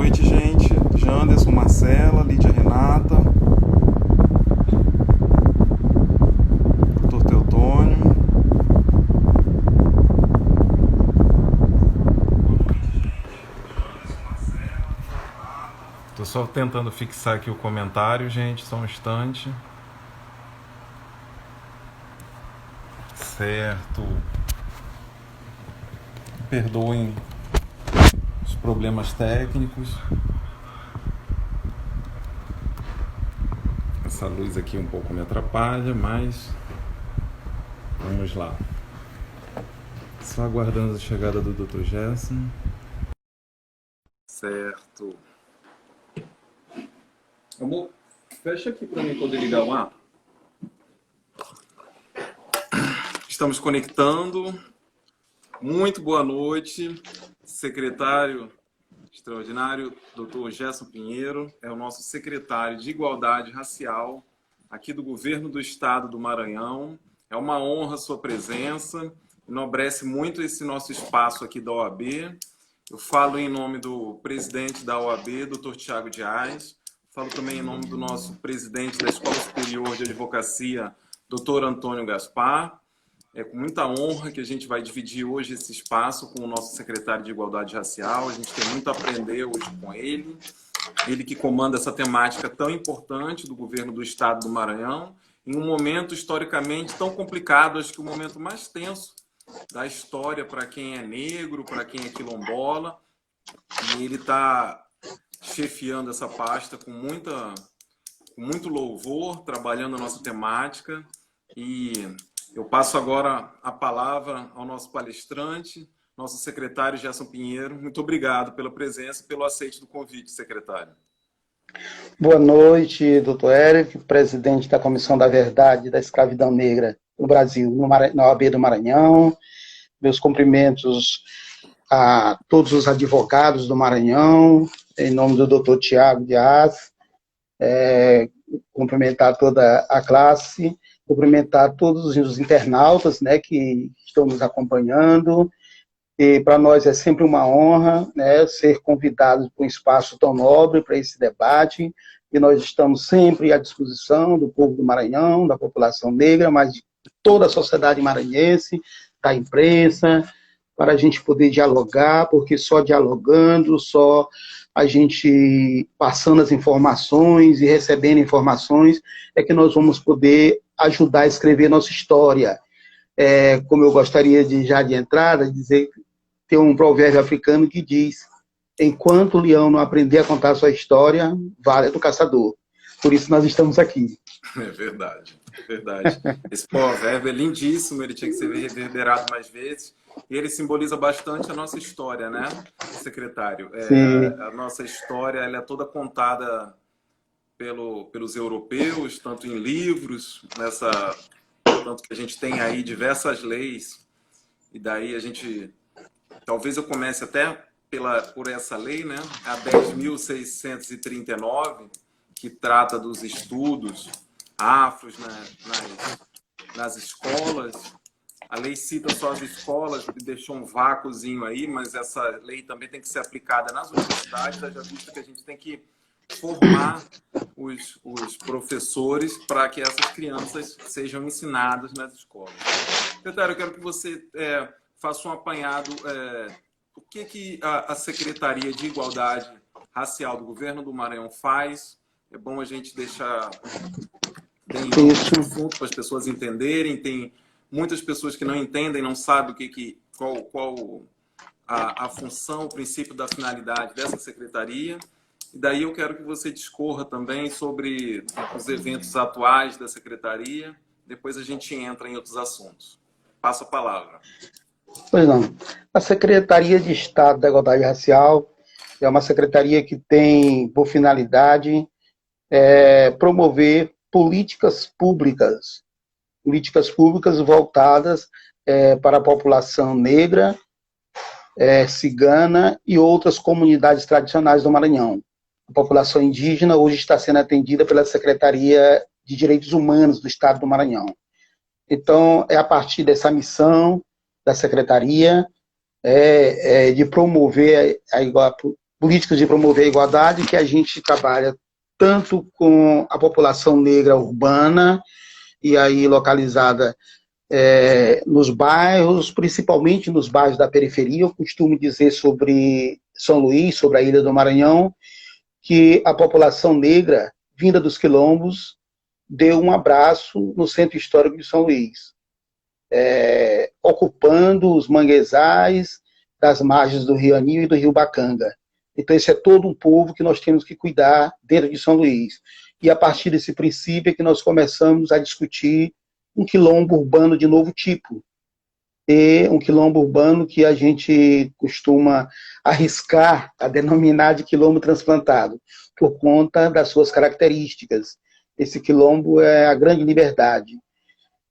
noite, gente. Janderson, Marcela, Lídia Renata, Dr. Teotônio. Tô só tentando fixar aqui o comentário, gente, só um instante. Certo. Perdoem os problemas técnicos. Essa luz aqui um pouco me atrapalha, mas vamos lá. Só aguardando a chegada do Dr. Gerson. Certo. Amor, fecha aqui para mim poder ligar o ar. Estamos conectando. Muito boa noite, secretário extraordinário, Dr. Gerson Pinheiro, é o nosso secretário de Igualdade Racial aqui do Governo do Estado do Maranhão. É uma honra a sua presença, enobrece muito esse nosso espaço aqui da OAB. Eu falo em nome do presidente da OAB, Dr. Tiago Dias, falo também em nome do nosso presidente da Escola Superior de Advocacia, Dr. Antônio Gaspar. É com muita honra que a gente vai dividir hoje esse espaço com o nosso secretário de Igualdade Racial. A gente tem muito a aprender hoje com ele. Ele que comanda essa temática tão importante do governo do Estado do Maranhão, em um momento historicamente tão complicado, acho que o momento mais tenso da história para quem é negro, para quem é quilombola. E ele está chefiando essa pasta com muito louvor, trabalhando a nossa temática. E eu passo agora a palavra ao nosso palestrante, nosso secretário Gerson Pinheiro. Muito obrigado pela presença e pelo aceite do convite, secretário. Boa noite, doutor Érico, presidente da Comissão da Verdade e da Escravidão Negra no Brasil, na OAB do Maranhão. Meus cumprimentos a todos os advogados do Maranhão, em nome do doutor Tiago Dias, cumprimentar toda a classe, cumprimentar todos os internautas, né, que estão nos acompanhando. E para nós é sempre uma honra, né, ser convidados para um espaço tão nobre para esse debate, e nós estamos sempre à disposição do povo do Maranhão, da população negra, mas de toda a sociedade maranhense, da imprensa, para a gente poder dialogar, porque só dialogando, só a gente passando as informações e recebendo informações, é que nós vamos poder ajudar a escrever nossa história. Como eu gostaria de, já de entrada, dizer, tem um provérbio africano que diz: enquanto o leão não aprender a contar a sua história, vale a do caçador. Por isso nós estamos aqui. É verdade, verdade. Esse provérbio é lindíssimo, ele tinha que ser reverberado mais vezes. E ele simboliza bastante a nossa história, né, secretário? A nossa história, ela é toda contada pelos europeus, tanto em livros, tanto que a gente tem aí diversas leis, e daí a gente, talvez eu comece até por essa lei, né, a 10.639, que trata dos estudos afros nas escolas. A lei cita só as escolas, deixou um vácuozinho aí, mas essa lei também tem que ser aplicada nas universidades, já visto que a gente tem que formar os professores para que essas crianças sejam ensinadas nas escolas. Secretário, eu quero que você faça um apanhado. O que a Secretaria de Igualdade Racial do Governo do Maranhão faz? É bom a gente deixar bem assunto para as pessoas entenderem. Tem muitas pessoas que não entendem, não sabem qual a função, o princípio da finalidade dessa secretaria. E daí eu quero que você discorra também sobre os eventos atuais da secretaria. Depois a gente entra em outros assuntos. Passo a palavra. Pois não. A Secretaria de Estado da Igualdade Racial é uma secretaria que tem por finalidade promover políticas públicas voltadas para a população negra, cigana e outras comunidades tradicionais do Maranhão. A população indígena hoje está sendo atendida pela Secretaria de Direitos Humanos do Estado do Maranhão. Então, é a partir dessa missão da Secretaria de promover políticas de promover a igualdade, que a gente trabalha tanto com a população negra urbana, e aí localizada nos bairros, principalmente nos bairros da periferia. Eu costumo dizer sobre São Luís, sobre a Ilha do Maranhão, que a população negra, vinda dos quilombos, deu um abraço no centro histórico de São Luís, ocupando os manguezais das margens do Rio Anil e do Rio Bacanga. Então, esse é todo um povo que nós temos que cuidar dentro de São Luís. E a partir desse princípio é que nós começamos a discutir um quilombo urbano de novo tipo. E um quilombo urbano que a gente costuma arriscar a denominar de quilombo transplantado, por conta das suas características. Esse quilombo é a grande liberdade.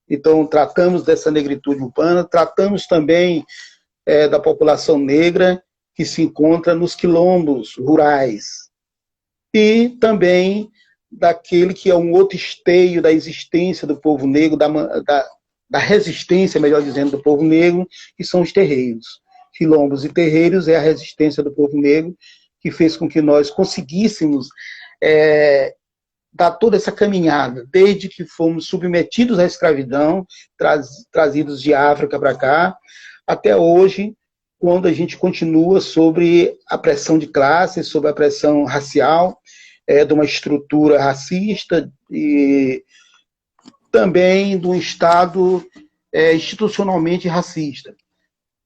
Então, tratamos dessa negritude urbana, tratamos também da população negra que se encontra nos quilombos rurais. E também daquele que é um outro esteio da existência do povo negro, da resistência, melhor dizendo, do povo negro, que são os terreiros. Quilombos e terreiros é a resistência do povo negro que fez com que nós conseguíssemos dar toda essa caminhada, desde que fomos submetidos à escravidão, trazidos de África para cá, até hoje, quando a gente continua sobre a pressão de classe, sobre a pressão racial, de uma estrutura racista e também de um Estado institucionalmente racista.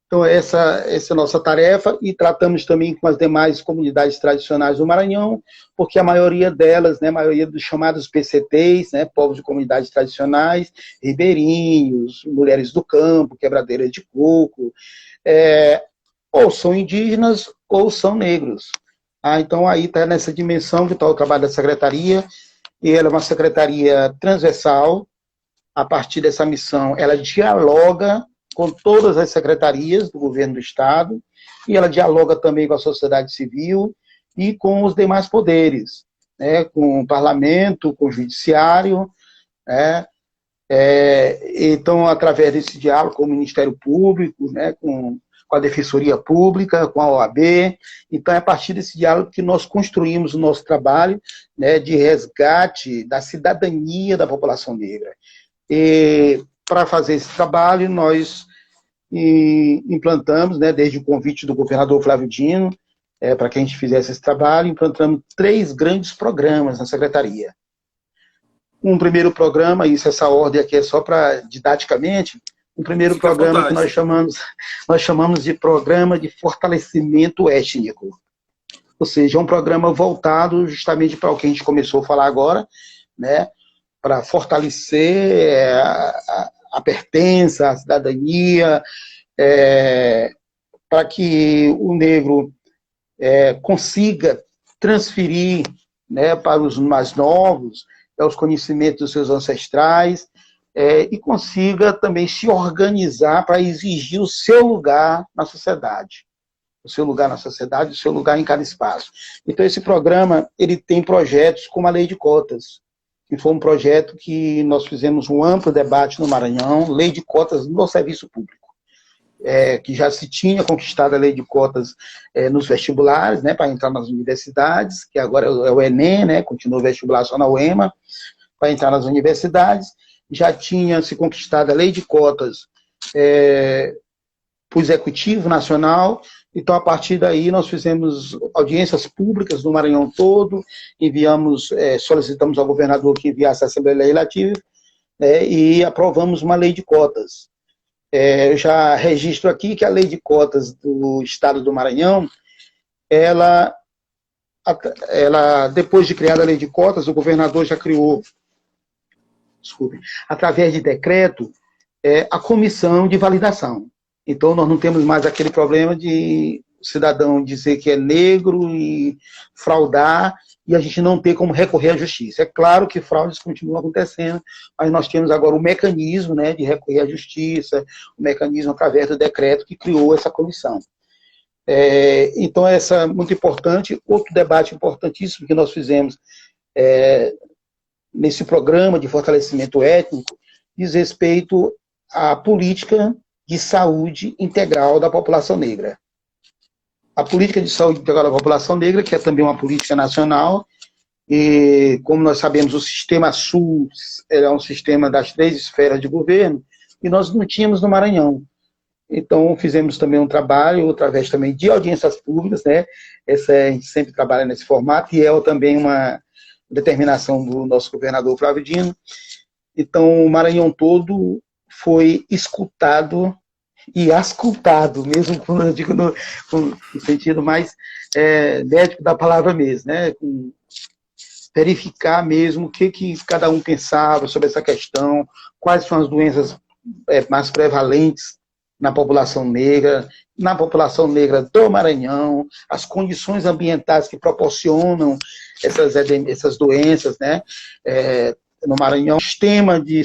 Então, essa é a nossa tarefa, e tratamos também com as demais comunidades tradicionais do Maranhão, porque a maioria delas, a maioria dos chamados PCTs, povos de comunidades tradicionais, ribeirinhos, mulheres do campo, quebradeiras de coco, ou são indígenas ou são negros. Então, aí está nessa dimensão que está o trabalho da secretaria, e ela é uma secretaria transversal. A partir dessa missão, ela dialoga com todas as secretarias do governo do Estado, e ela dialoga também com a sociedade civil e com os demais poderes, com o parlamento, com o judiciário, então, através desse diálogo com o Ministério Público, com a Defensoria Pública, com a OAB. Então, é a partir desse diálogo que nós construímos o nosso trabalho de resgate da cidadania da população negra. E, para fazer esse trabalho, nós implantamos, desde o convite do governador Flávio Dino, para que a gente fizesse esse trabalho, implantamos 3 grandes programas na secretaria. Um primeiro programa, essa ordem aqui é só para didaticamente, um primeiro Fica programa que nós chamamos de Programa de Fortalecimento Étnico. Ou seja, é um programa voltado justamente para o que a gente começou a falar agora, para fortalecer a pertença, a cidadania, para que o negro consiga transferir para os mais novos os conhecimentos dos seus ancestrais, e consiga também se organizar para exigir o seu lugar na sociedade. O seu lugar na sociedade, o seu lugar em cada espaço. Então, esse programa ele tem projetos como a Lei de Cotas, que foi um projeto que nós fizemos um amplo debate no Maranhão, Lei de Cotas no serviço público, que já se tinha conquistado a Lei de Cotas nos vestibulares, para entrar nas universidades, que agora é o Enem, continua o vestibular só na UEMA, para entrar nas universidades. Já tinha se conquistado a Lei de Cotas para o Executivo Nacional. Então, a partir daí, nós fizemos audiências públicas no Maranhão todo, solicitamos ao governador que enviasse a Assembleia Legislativa, e aprovamos uma lei de cotas. Eu já registro aqui que a lei de cotas do Estado do Maranhão, ela depois de criada a lei de cotas, o governador já criou, através de decreto, a comissão de validação. Então, nós não temos mais aquele problema de o cidadão dizer que é negro e fraudar, e a gente não ter como recorrer à justiça. É claro que fraudes continuam acontecendo, mas nós temos agora o mecanismo de recorrer à justiça, o mecanismo através do decreto que criou essa comissão. Então, essa é muito importante. Outro debate importantíssimo que nós fizemos nesse programa de fortalecimento étnico diz respeito à política de saúde integral da população negra. a política de saúde integral da população negra, que é também uma política nacional, e como nós sabemos, o sistema SUS é um sistema das 3 esferas de governo, e nós não tínhamos no Maranhão. Então, fizemos também um trabalho, através também de audiências públicas, né? A gente sempre trabalha nesse formato, e é também uma determinação do nosso governador Flávio Dino. Então, o Maranhão todo foi escutado e ascultado, mesmo quando eu digo no sentido mais médico da palavra mesmo, né? Verificar mesmo o que cada um pensava sobre essa questão, quais são as doenças mais prevalentes na população negra do Maranhão, as condições ambientais que proporcionam essas doenças, né? No Maranhão, o sistema de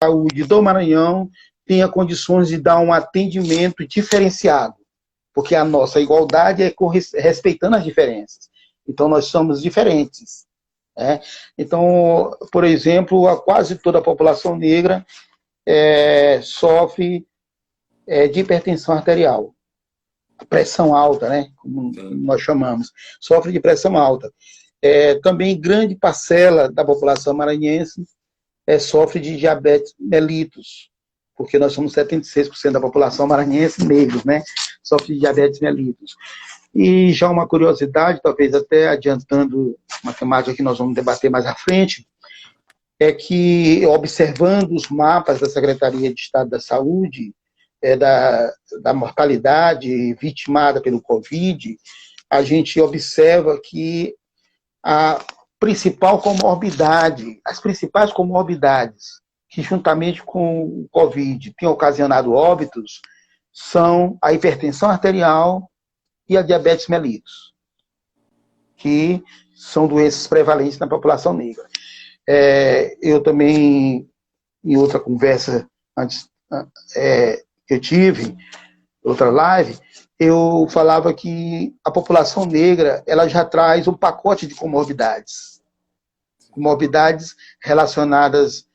saúde do Maranhão tenha condições de dar um atendimento diferenciado, porque a nossa igualdade é respeitando as diferenças. Então, nós somos diferentes. Né? Então, por exemplo, quase toda a população negra sofre de hipertensão arterial. A pressão alta, né? Como nós chamamos. Sofre de pressão alta. Também grande parcela da população maranhense sofre de diabetes mellitus, porque nós somos 76% da população maranhense negros, né? Sofre de diabetes mellitus. E já uma curiosidade, talvez até adiantando uma temática que nós vamos debater mais à frente, é que, observando os mapas da Secretaria de Estado da Saúde, da mortalidade vitimada pelo Covid, a gente observa que as principais comorbidades que, juntamente com o Covid, têm ocasionado óbitos, são a hipertensão arterial e a diabetes mellitus, que são doenças prevalentes na população negra. Eu também, em outra conversa antes que eu tive, outra live, eu falava que a população negra ela já traz um pacote de comorbidades relacionadas,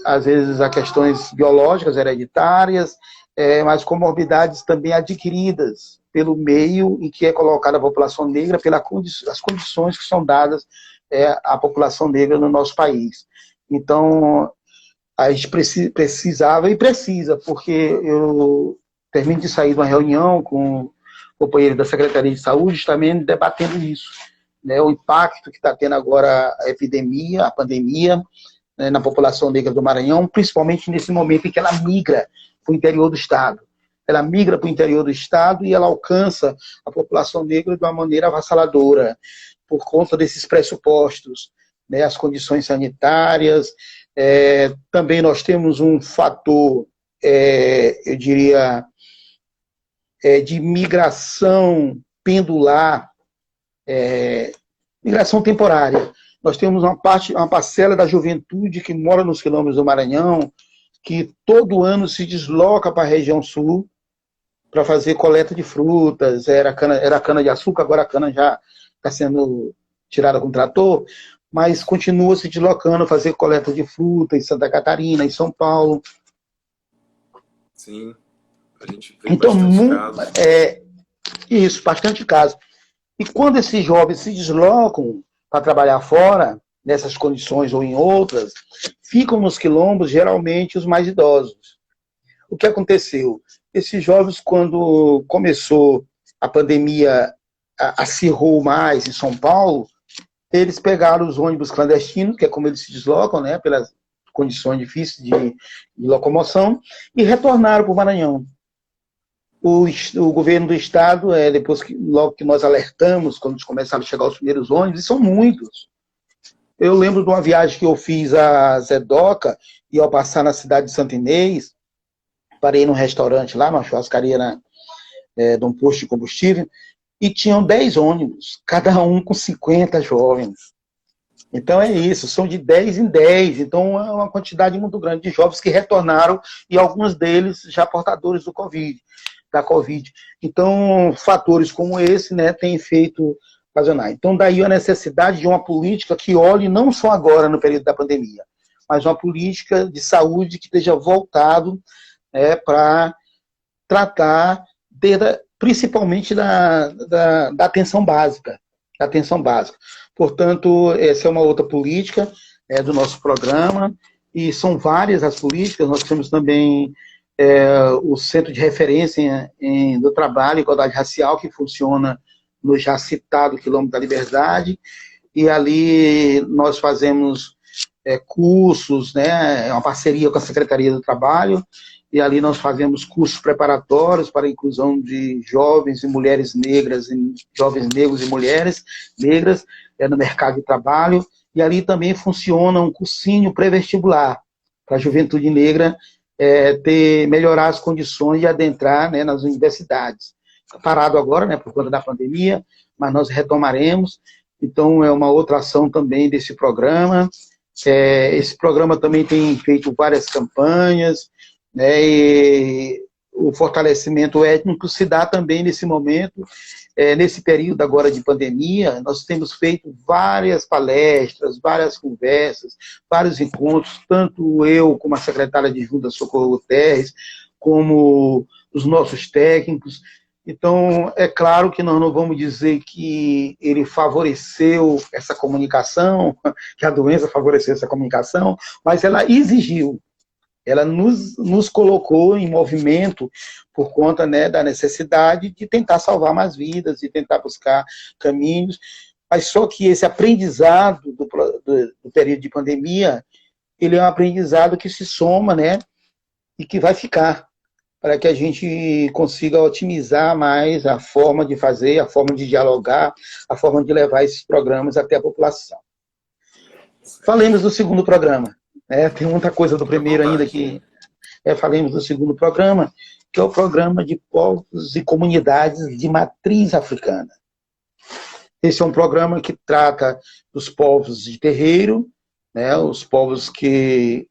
às vezes, a questões biológicas, hereditárias, mas comorbidades também adquiridas pelo meio em que é colocada a população negra, pelas condições que são dadas à população negra no nosso país. Então, a gente precisava e precisa, porque eu termino de sair de uma reunião com o companheiro da Secretaria de Saúde, também debatendo isso, né, o impacto que está tendo agora a epidemia, a pandemia, né, na população negra do Maranhão, principalmente nesse momento em que ela migra para o interior do Estado. Ela migra para o interior do Estado e ela alcança a população negra de uma maneira avassaladora, por conta desses pressupostos, né, as condições sanitárias. Também nós temos um fator, eu diria, de migração pendular, migração temporária. Nós temos uma parcela da juventude que mora nos quilômetros do Maranhão, que todo ano se desloca para a região sul para fazer coleta de frutas. Era cana de açúcar, agora a cana já está sendo tirada com trator, mas continua se deslocando, fazer coleta de fruta em Santa Catarina, em São Paulo. Sim, a gente vê bastante casos. Isso, bastante casos. E quando esses jovens se deslocam para trabalhar fora, nessas condições ou em outras, ficam nos quilombos, geralmente, os mais idosos. O que aconteceu? Esses jovens, quando começou a pandemia, acirrou mais em São Paulo, eles pegaram os ônibus clandestinos, que é como eles se deslocam, né, pelas condições difíceis de locomoção, e retornaram para o Maranhão. O governo do Estado, logo que nós alertamos, quando começaram a chegar os primeiros ônibus, e são muitos. Eu lembro de uma viagem que eu fiz a Zedoca, e ao passar na cidade de Santo Inês, parei num restaurante lá, numa churrascaria de um posto de combustível, e tinham 10 ônibus, cada um com 50 jovens. Então é isso, são de 10 em 10, então é uma quantidade muito grande de jovens que retornaram, e alguns deles já portadores da Covid. Então, fatores como esse, né, têm feito ocasionar. Então, daí a necessidade de uma política que olhe não só agora, no período da pandemia, mas uma política de saúde que esteja voltado para tratar principalmente da atenção básica. Da atenção básica. Portanto, essa é uma outra política do nosso programa, e são várias as políticas. Nós temos também o Centro de Referência do Trabalho e Igualdade Racial, que funciona no já citado Quilômetro da Liberdade, e ali nós fazemos cursos, né, é uma parceria com a Secretaria do Trabalho, e ali nós fazemos cursos preparatórios para a inclusão de jovens e mulheres negras, jovens negros e mulheres negras no mercado de trabalho, e ali também funciona um cursinho pré-vestibular para a juventude negra melhorar as condições de adentrar, né, nas universidades. Está parado agora, né, por conta da pandemia, mas nós retomaremos. Então, é uma outra ação também desse programa. Esse programa também tem feito várias campanhas, né, e o fortalecimento étnico se dá também nesse momento, nesse período agora de pandemia. Nós temos feito várias palestras, várias conversas, vários encontros, tanto eu como a secretária de Junta Socorro Guterres, como os nossos técnicos. Então, é claro que nós não vamos dizer que ele favoreceu essa comunicação, que a doença favoreceu essa comunicação, mas ela exigiu, ela nos colocou em movimento por conta, né, da necessidade de tentar salvar mais vidas, de tentar buscar caminhos, mas só que esse aprendizado do período de pandemia, ele é um aprendizado que se soma, né, e que vai ficar, para que a gente consiga otimizar mais a forma de fazer, a forma de dialogar, a forma de levar esses programas até a população. Falemos do segundo programa. Tem muita coisa do primeiro ainda que falemos do segundo programa, que é o programa de povos e comunidades de matriz africana. Esse é um programa que trata dos povos de terreiro, né, os povos que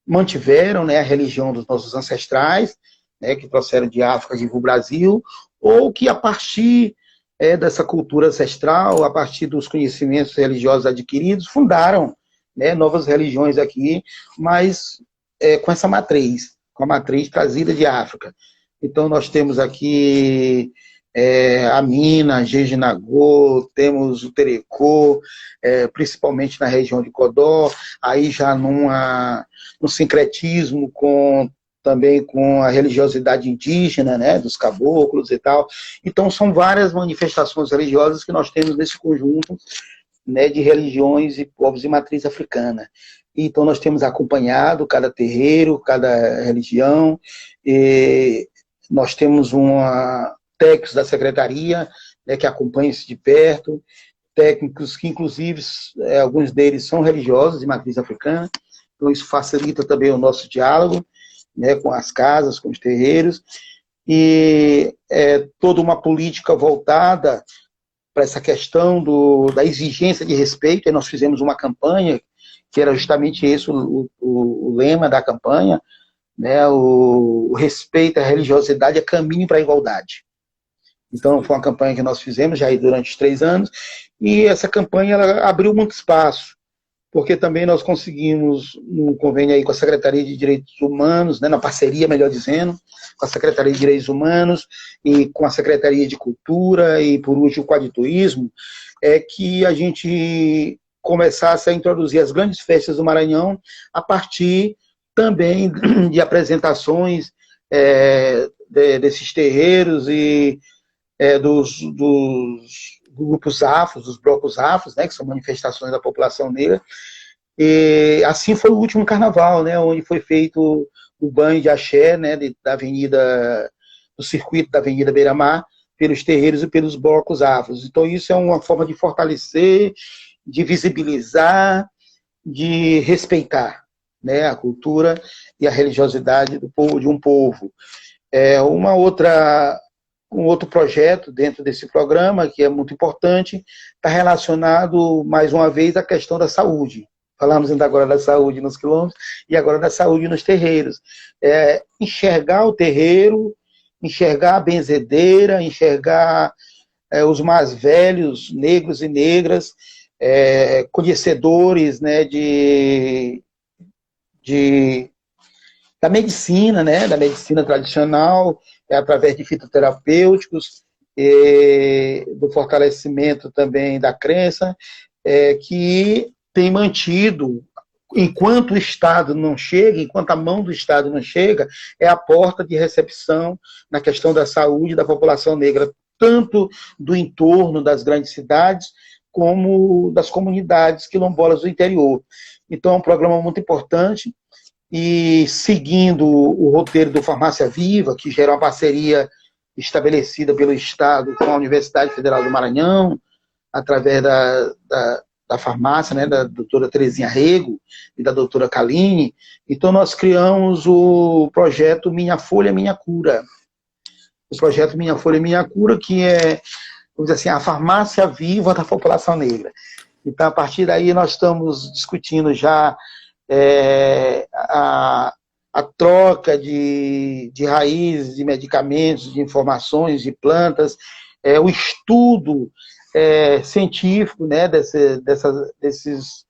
mantiveram, né, a religião dos nossos ancestrais, né, que trouxeram de África e do Brasil, ou que a partir dessa cultura ancestral, a partir dos conhecimentos religiosos adquiridos, fundaram, né, novas religiões aqui, mas com essa matriz, com a matriz trazida de África. Então, nós temos aqui a Mina, Jejinagô, temos o Terecô, principalmente na região de Codó, aí já num sincretismo também com a religiosidade indígena, né, dos caboclos e tal. Então, são várias manifestações religiosas que nós temos nesse conjunto, né, de religiões e povos de matriz africana. Então, nós temos acompanhado cada terreiro, cada religião, e nós temos técnicos da secretaria, né, que acompanham isso de perto, técnicos que, inclusive, alguns deles são religiosos de matriz africana, então isso facilita também o nosso diálogo, né, com as casas, com os terreiros, e toda uma política voltada para essa questão da exigência de respeito. E nós fizemos uma campanha, que era justamente esse o lema da campanha, né, o respeito à religiosidade é caminho para a igualdade. Então, foi uma campanha que nós fizemos já aí durante os 3 anos, e essa campanha ela abriu muito espaço, porque também nós conseguimos, um convênio aí com a Secretaria de Direitos Humanos, né, na parceria, melhor dizendo, com a Secretaria de Direitos Humanos e com a Secretaria de Cultura e, por último, com a de Turismo, que a gente começasse a introduzir as grandes festas do Maranhão a partir também de apresentações desses terreiros e dos grupos afros, dos blocos afros, né, que são manifestações da população negra. E assim foi o último carnaval, né, onde foi feito o banho de axé, né, do circuito da Avenida Beira-Mar, pelos terreiros e pelos blocos afros. Então isso é uma forma de fortalecer, de visibilizar, de respeitar, né, a cultura e a religiosidade de um povo. Um outro projeto dentro desse programa, que é muito importante, está relacionado, mais uma vez, à questão da saúde. Falamos ainda agora da saúde nos quilômetros e agora da saúde nos terreiros. Enxergar o terreiro, enxergar a benzedeira, enxergar os mais velhos, negros e negras, conhecedores, né, de da medicina, né, da medicina tradicional, através de fitoterapêuticos, do fortalecimento também da crença, que tem mantido, enquanto o Estado não chega, enquanto a mão do Estado não chega, é a porta de recepção na questão da saúde da população negra, tanto do entorno das grandes cidades, como das comunidades quilombolas do interior. Então, é um programa muito importante, e seguindo o roteiro do Farmácia Viva, que gera uma parceria estabelecida pelo Estado com a Universidade Federal do Maranhão, através da farmácia, né, da doutora Terezinha Rego e da doutora Kaline. Então, nós criamos o projeto Minha Folha, Minha Cura. O projeto Minha Folha, Minha Cura, que é, vamos dizer assim, a farmácia viva da população negra. Então, a partir daí, nós estamos discutindo já a troca de raízes, de medicamentos, de informações, de plantas, o estudo científico, né, dessas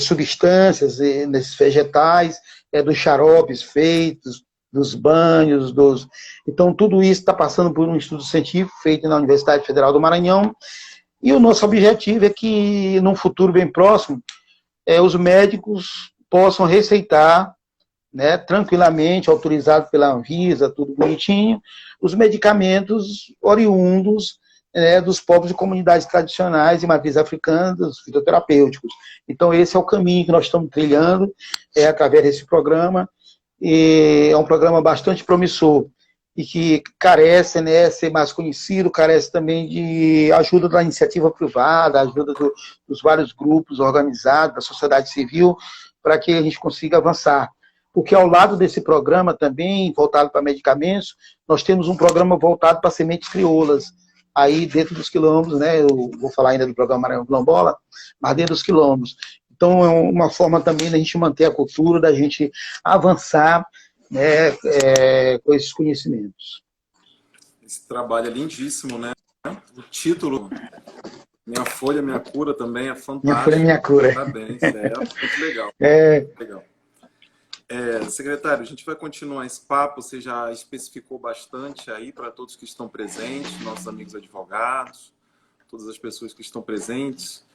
substâncias, desses vegetais, dos xaropes feitos, dos banhos, Então, tudo isso está passando por um estudo científico feito na Universidade Federal do Maranhão, e o nosso objetivo é que, num futuro bem próximo, os médicos possam receitar, né, tranquilamente, autorizado pela Anvisa, tudo bonitinho, os medicamentos oriundos, né, dos povos de comunidades tradicionais e matriz africana, dos fitoterapêuticos. Então, esse é o caminho que nós estamos trilhando, através desse programa, e é um programa bastante promissor, e que carece, né, ser mais conhecido, carece também de ajuda da iniciativa privada, ajuda dos vários grupos organizados, da sociedade civil, para que a gente consiga avançar. Porque ao lado desse programa também, voltado para medicamentos, nós temos um programa voltado para sementes crioulas, aí dentro dos quilombos, né, eu vou falar ainda do programa Maranhão Quilombola, mas dentro dos quilombos. Então, é uma forma também da gente manter a cultura, da gente avançar, né, com esses conhecimentos. Esse trabalho é lindíssimo, né? O título, Minha Folha, Minha Cura, também é fantástico. Minha Folha, Minha Cura. Parabéns, muito legal. Legal. Secretário, a gente vai continuar esse papo, você já especificou bastante aí para todos que estão presentes, nossos amigos advogados, todas as pessoas que estão presentes.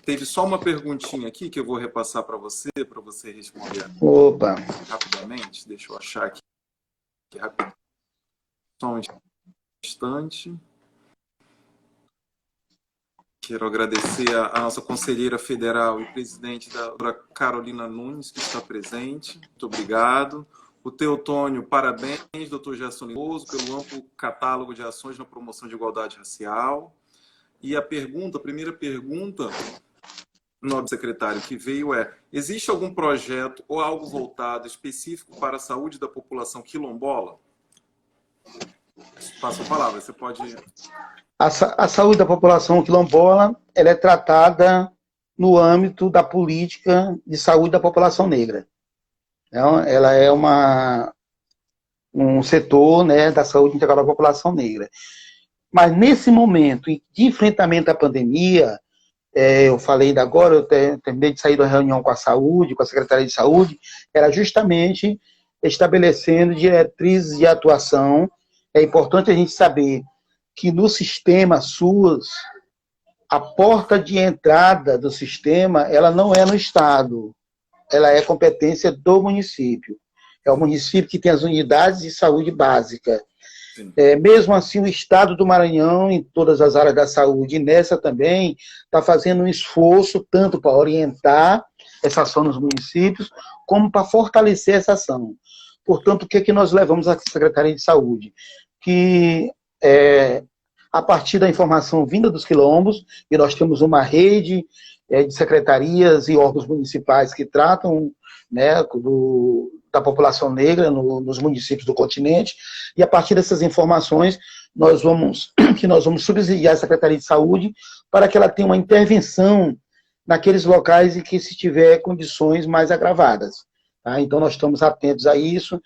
Teve só uma perguntinha aqui que eu vou repassar para você responder. Opa! Rapidamente. Deixa eu achar aqui rapidinho. Só um instante. Quero agradecer a nossa conselheira federal e presidente da doutora Carolina Nunes, que está presente. Muito obrigado. O Teotônio, parabéns, doutor Gerson Lindoso, pelo amplo catálogo de ações na promoção de igualdade racial. E a primeira pergunta, nobre secretário, que veio existe algum projeto ou algo voltado específico para a saúde da população quilombola? Passo a palavra, você pode... A saúde da população quilombola, ela é tratada no âmbito da política de saúde da população negra. Então, ela é um setor, né, da saúde integral da população negra. Mas nesse momento de enfrentamento à pandemia, eu falei ainda agora, eu terminei de sair da reunião com a saúde, com a Secretaria de Saúde, era justamente estabelecendo diretrizes de atuação. É importante a gente saber que no sistema SUS, a porta de entrada do sistema, ela não é no Estado, ela é competência do município. É o município que tem as unidades de saúde básica. Mesmo assim, o Estado do Maranhão, em todas as áreas da saúde, e nessa também, está fazendo um esforço tanto para orientar essa ação nos municípios, como para fortalecer essa ação. Portanto, o que é que nós levamos à Secretaria de Saúde? Que, a partir da informação vinda dos quilombos, e nós temos uma rede de secretarias e órgãos municipais que tratam, né, da população negra nos municípios do continente, e a partir dessas informações nós vamos subsidiar a Secretaria de Saúde para que ela tenha uma intervenção naqueles locais em que se tiver condições mais agravadas. Tá? Então nós estamos atentos a isso,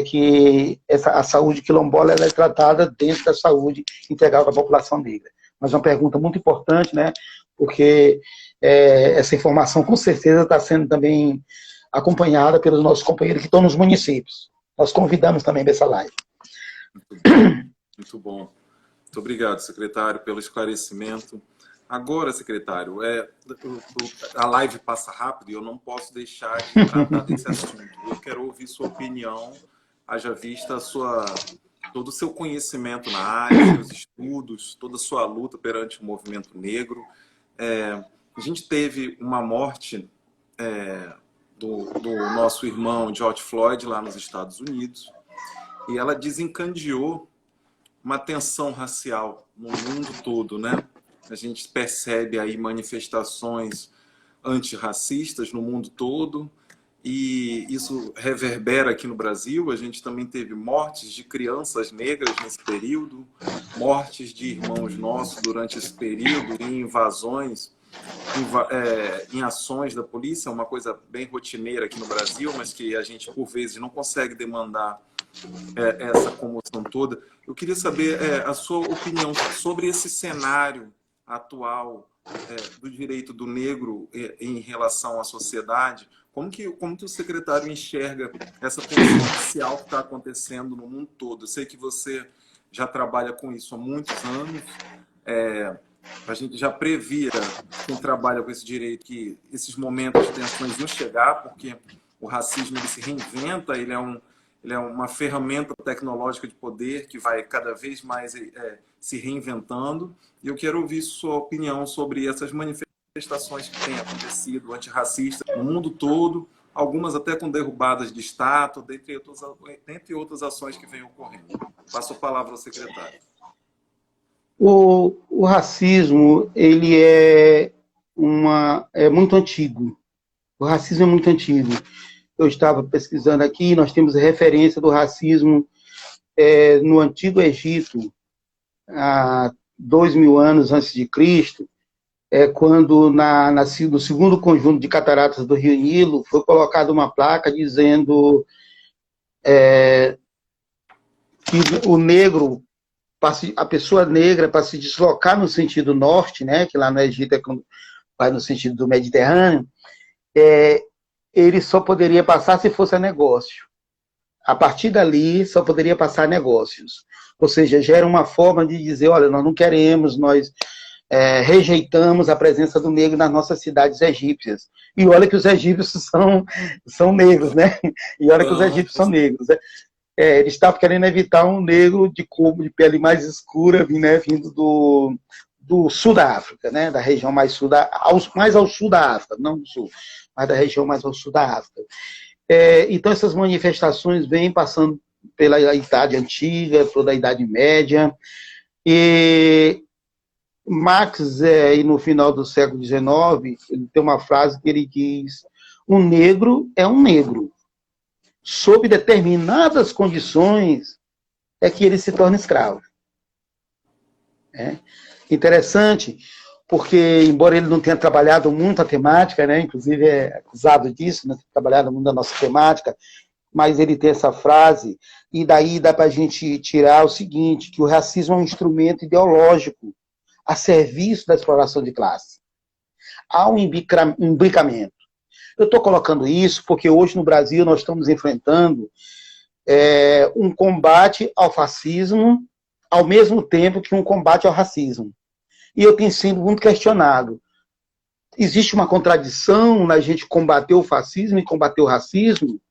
que a saúde quilombola ela é tratada dentro da saúde integral da população negra. Mas é uma pergunta muito importante, né, porque essa informação com certeza está sendo também acompanhada pelos nossos companheiros que estão nos municípios. Nós convidamos também para essa live. Muito bom. Muito obrigado, secretário, pelo esclarecimento. Agora, secretário, a live passa rápido e eu não posso deixar de tratar desse assunto. Eu quero ouvir sua opinião, haja vista todo o seu conhecimento na área, seus estudos, toda a sua luta perante o movimento negro. A gente teve uma morte do nosso irmão George Floyd lá nos Estados Unidos e ela desencadeou uma tensão racial no mundo todo, né? A gente percebe aí manifestações antirracistas no mundo todo e isso reverbera aqui no Brasil. A gente também teve mortes de crianças negras nesse período, mortes de irmãos nossos durante esse período, em invasões, em ações da polícia, uma coisa bem rotineira aqui no Brasil, mas que a gente, por vezes, não consegue demandar essa comoção toda. Eu queria saber a sua opinião sobre esse cenário atual do direito do negro em relação à sociedade. Como que o secretário enxerga essa tensão racial que está acontecendo no mundo todo? Eu sei que você já trabalha com isso há muitos anos. A gente já previa, quem trabalha com esse direito, que esses momentos de tensões iam chegar, porque o racismo ele se reinventa, ele é uma ferramenta tecnológica de poder que vai cada vez mais se reinventando. E eu quero ouvir sua opinião sobre essas manifestações que têm acontecido antirracistas no mundo todo, algumas até com derrubadas de estátua, dentre outras ações que vêm ocorrendo. Passo a palavra ao secretário. O racismo, ele é muito antigo. O racismo é muito antigo. Eu estava pesquisando aqui, nós temos referência do racismo no Antigo Egito, há 2000 anos antes de Cristo, quando no segundo conjunto de cataratas do Rio Nilo foi colocada uma placa dizendo que o negro, a pessoa negra, para se deslocar no sentido norte, né, que lá no Egito vai no sentido do Mediterrâneo, ele só poderia passar se fosse a negócio. A partir dali, só poderia passar a negócios. Ou seja, já era uma forma de dizer, olha, nós não queremos, nós rejeitamos a presença do negro nas nossas cidades egípcias. E olha que os egípcios são negros, né? E olha que os egípcios são negros, né? Eles estavam querendo evitar um negro de pele mais escura, né, vindo do sul da África, né, da região mais ao sul da África, não do sul, mas da região mais ao sul da África. Então, essas manifestações vêm passando pela Idade Antiga, toda a Idade Média, e Marx, no final do século XIX, ele tem uma frase que ele diz: um negro é um negro. Sob determinadas condições, é que ele se torna escravo. Interessante, porque, embora ele não tenha trabalhado muito a temática, né, inclusive é acusado disso, né, ter trabalhado muito a nossa temática, mas ele tem essa frase, e daí dá para a gente tirar o seguinte, que o racismo é um instrumento ideológico a serviço da exploração de classe. Há um imbricamento. Eu estou colocando isso porque hoje no Brasil nós estamos enfrentando um combate ao fascismo ao mesmo tempo que um combate ao racismo. E eu tenho sido muito questionado. Existe uma contradição na gente combater o fascismo e combater o racismo?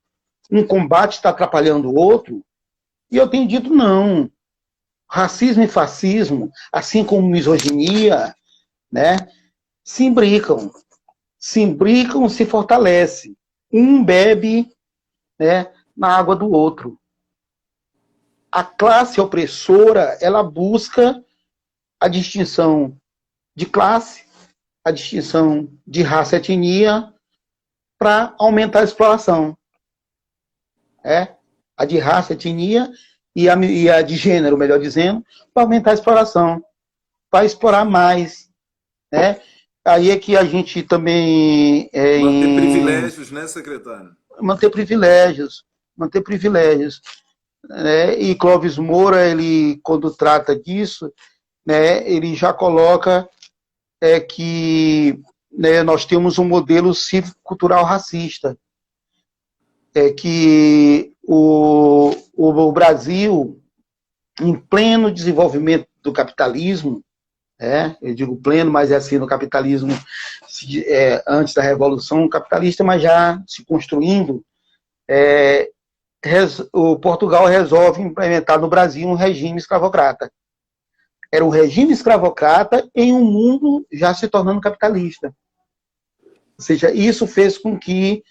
Um combate está atrapalhando o outro? E eu tenho dito não. Racismo e fascismo, assim como misoginia, né, se imbricam. Se imbricam, se fortalecem. Um bebe, né, na água do outro. A classe opressora, ela busca a distinção de classe, a distinção de raça e etnia, para aumentar a exploração. A de raça, etnia e a de gênero, melhor dizendo, para aumentar a exploração, para explorar mais, né? Aí é que a gente também... manter privilégios, né, secretário? Manter privilégios. Né? E Clóvis Moura, ele, quando trata disso, né, ele já coloca que, né, nós temos um modelo cívico-cultural racista. é que o Brasil, em pleno desenvolvimento do capitalismo, eu digo pleno, mas é assim, no capitalismo, antes da Revolução Capitalista, mas já se construindo, o Portugal resolve implementar no Brasil um regime escravocrata. Era um regime escravocrata em um mundo já se tornando capitalista. Ou seja, isso fez com que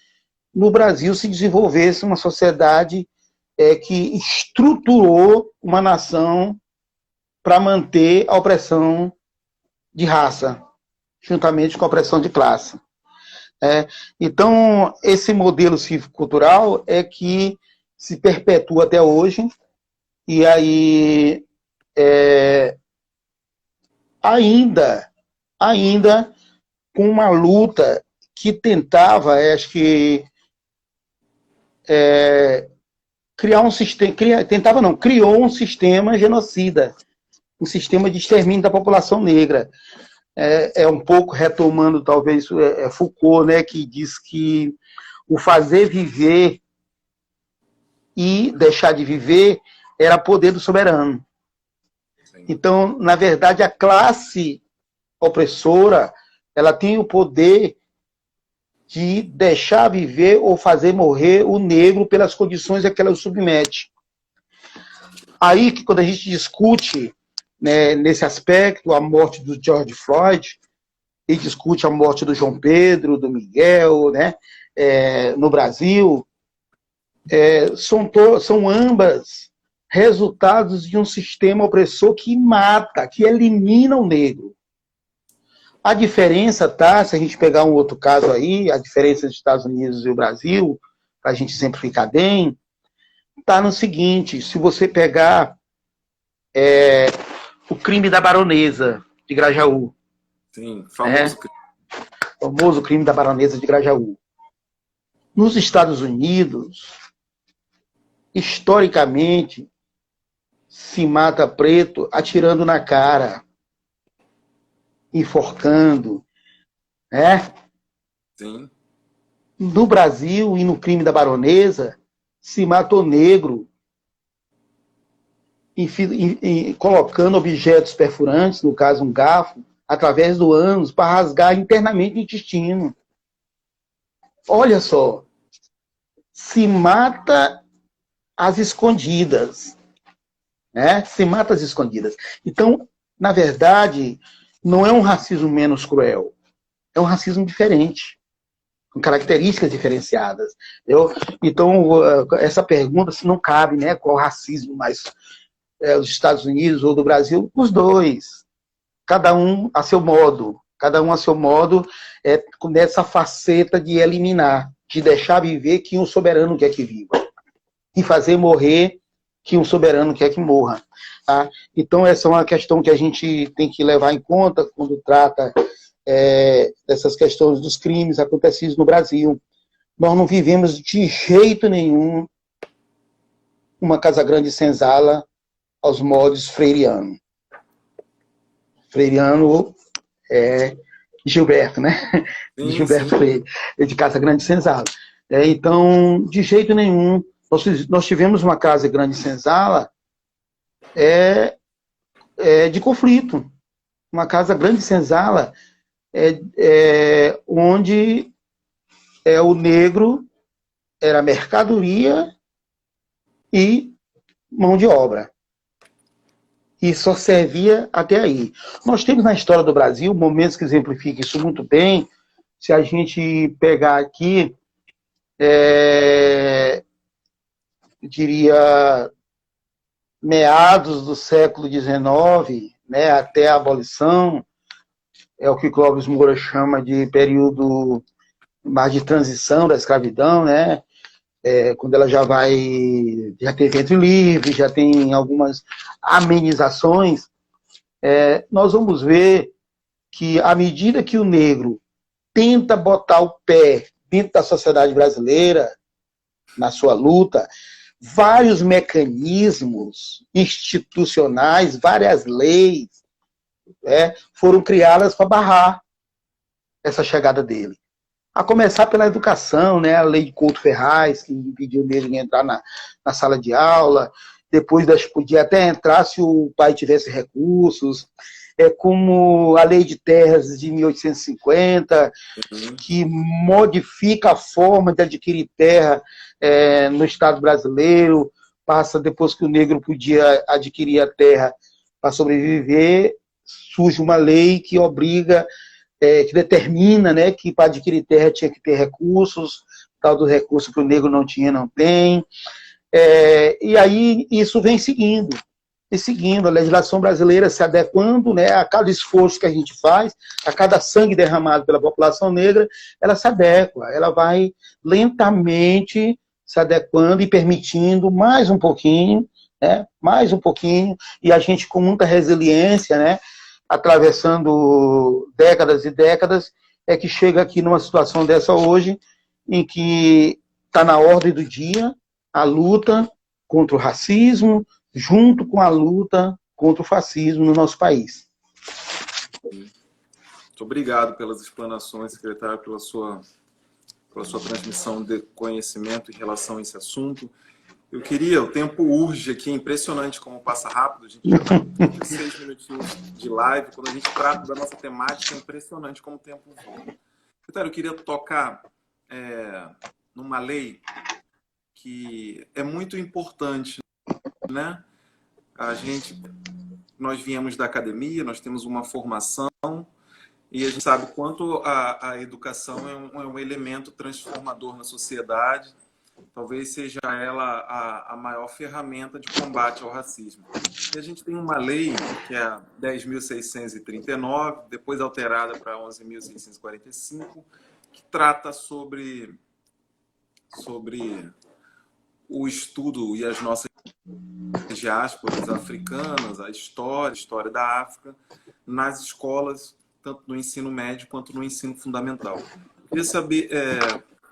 no Brasil se desenvolvesse uma sociedade que estruturou uma nação para manter a opressão de raça, juntamente com a opressão de classe. Então, esse modelo cívico-cultural é que se perpetua até hoje, e aí ainda com uma luta que tentava, acho que, criar um sistema, criou um sistema genocida, um sistema de extermínio da população negra. Um pouco retomando, talvez, Foucault, né, que diz que o fazer viver e deixar de viver era poder do soberano. Sim. Então, na verdade, a classe opressora, ela tem o poder de deixar viver ou fazer morrer o negro pelas condições a que ela o submete. Aí que quando a gente discute, né, nesse aspecto, a morte do George Floyd, e discute a morte do João Pedro, do Miguel, né, no Brasil, são ambas resultados de um sistema opressor que mata, que elimina o negro. A diferença, se a gente pegar um outro caso aí, a diferença dos Estados Unidos e o Brasil, para a gente simplificar bem, está no seguinte: se você pegar o crime da Baronesa de Grajaú. Sim, famoso crime. Famoso crime da Baronesa de Grajaú. Nos Estados Unidos, historicamente, se mata preto atirando na cara, enforcando, Sim. No Brasil e no crime da Baronesa, se mata o negro, colocando objetos perfurantes, no caso um garfo, através do ânus, para rasgar internamente o intestino. Olha só, se mata às escondidas, se mata às escondidas. Então, na verdade, não é um racismo menos cruel, é um racismo diferente, com características diferenciadas. Então, essa pergunta, se não cabe, né, qual racismo mais dos Estados Unidos ou do Brasil, os dois, cada um a seu modo, nessa faceta de eliminar, de deixar viver que um soberano quer que viva, e fazer morrer que um soberano quer que morra. Tá? Então, essa é uma questão que a gente tem que levar em conta quando trata dessas questões dos crimes acontecidos no Brasil. Nós não vivemos de jeito nenhum uma Casa Grande Senzala aos modos freiriano. Freiriano é Gilberto, né? Sim, Gilberto sim. Freire, de Casa Grande Senzala. Então, de jeito nenhum, nós tivemos uma Casa Grande Senzala de conflito. Uma Casa Grande Senzala onde o negro era mercadoria e mão de obra. E só servia até aí. Nós temos na história do Brasil momentos que exemplificam isso muito bem. Se a gente pegar aqui, diria, meados do século XIX, né, até a abolição, é o que Clóvis Moura chama de período mais de transição da escravidão, né? Quando ela já tem ventre livre, já tem algumas amenizações, nós vamos ver que, à medida que o negro tenta botar o pé dentro da sociedade brasileira, na sua luta, vários mecanismos institucionais, várias leis, foram criadas para barrar essa chegada dele. A começar pela educação, né? A lei de Couto Ferraz, que impediu o negro de entrar na sala de aula. Depois podia até entrar se o pai tivesse recursos. Como a lei de terras de 1850, que modifica a forma de adquirir terra no Estado brasileiro, passa depois que o negro podia adquirir a terra para sobreviver, surge uma lei que obriga, que determina, né, que para adquirir terra tinha que ter recursos, tal do recurso que o negro não tinha, não tem. E aí isso vem seguindo, a legislação brasileira se adequando, né, a cada esforço que a gente faz, a cada sangue derramado pela população negra, ela se adequa, ela vai lentamente se adequando e permitindo mais um pouquinho, né, e a gente com muita resiliência, né, atravessando décadas e décadas, que chega aqui numa situação dessa hoje, em que está na ordem do dia a luta contra o racismo, junto com a luta contra o fascismo no nosso país. Muito obrigado pelas explanações, secretário, pela sua transmissão de conhecimento em relação a esse assunto. O tempo urge aqui, é impressionante como passa rápido. A gente já está com 6 minutinhos de live. Quando a gente trata da nossa temática, é impressionante como o tempo voa. Secretário, eu queria tocar numa lei que é muito importante, né? Nós viemos da academia, nós temos uma formação e a gente sabe quanto a educação é um elemento transformador na sociedade. Talvez seja ela a maior ferramenta de combate ao racismo. E a gente tem uma lei, que é a 10.639, depois alterada para 11.645, que trata sobre o estudo e as nossas diásporas africanas, a história da África, nas escolas, tanto no ensino médio quanto no ensino fundamental. Eu queria saber,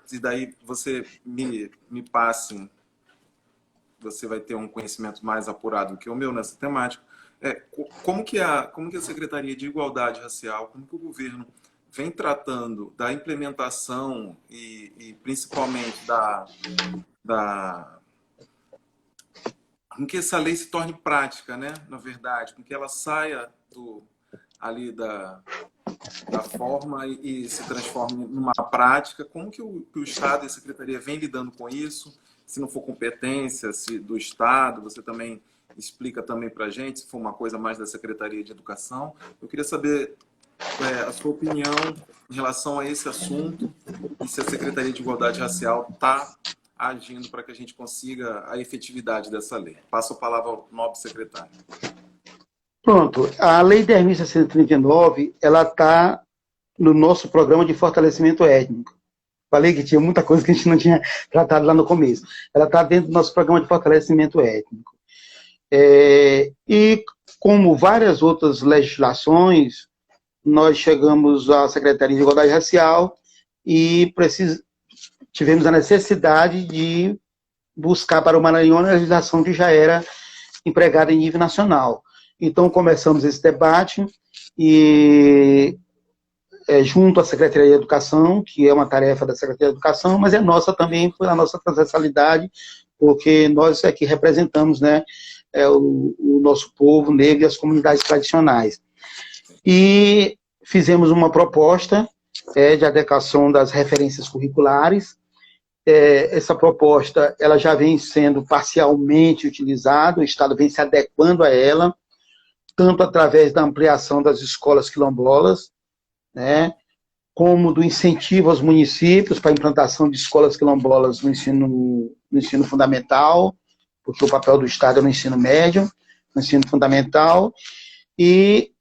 se daí você me passe, você vai ter um conhecimento mais apurado do que o meu nessa temática, como que a Secretaria de Igualdade Racial, como que o governo vem tratando da implementação e principalmente com que essa lei se torne prática, né? Na verdade, com que ela saia da forma e se transforme numa prática. Como que o Estado e a Secretaria vem lidando com isso? Se não for competência do Estado, você também explica também para a gente, se for uma coisa mais da Secretaria de Educação. Eu queria saber a sua opinião em relação a esse assunto e se a Secretaria de Igualdade Racial está agindo para que a gente consiga a efetividade dessa lei. Passo a palavra ao nobre secretário. Pronto. A Lei 10.639, ela está no nosso programa de fortalecimento étnico. Falei que tinha muita coisa que a gente não tinha tratado lá no começo. Ela está dentro do nosso programa de fortalecimento étnico. E como várias outras legislações, nós chegamos à Secretaria de Igualdade Racial e tivemos a necessidade de buscar para o Maranhão a legislação que já era empregada em nível nacional. Então, começamos esse debate e junto à Secretaria de Educação, que é uma tarefa da Secretaria de Educação, mas é nossa também, foi a nossa transversalidade, porque nós aqui representamos, né, o nosso povo negro e as comunidades tradicionais. E fizemos uma proposta de adequação das referências curriculares. Essa proposta ela já vem sendo parcialmente utilizada, o Estado vem se adequando a ela, tanto através da ampliação das escolas quilombolas, né, como do incentivo aos municípios para a implantação de escolas quilombolas no ensino fundamental, porque o papel do Estado é no ensino médio, no ensino fundamental, e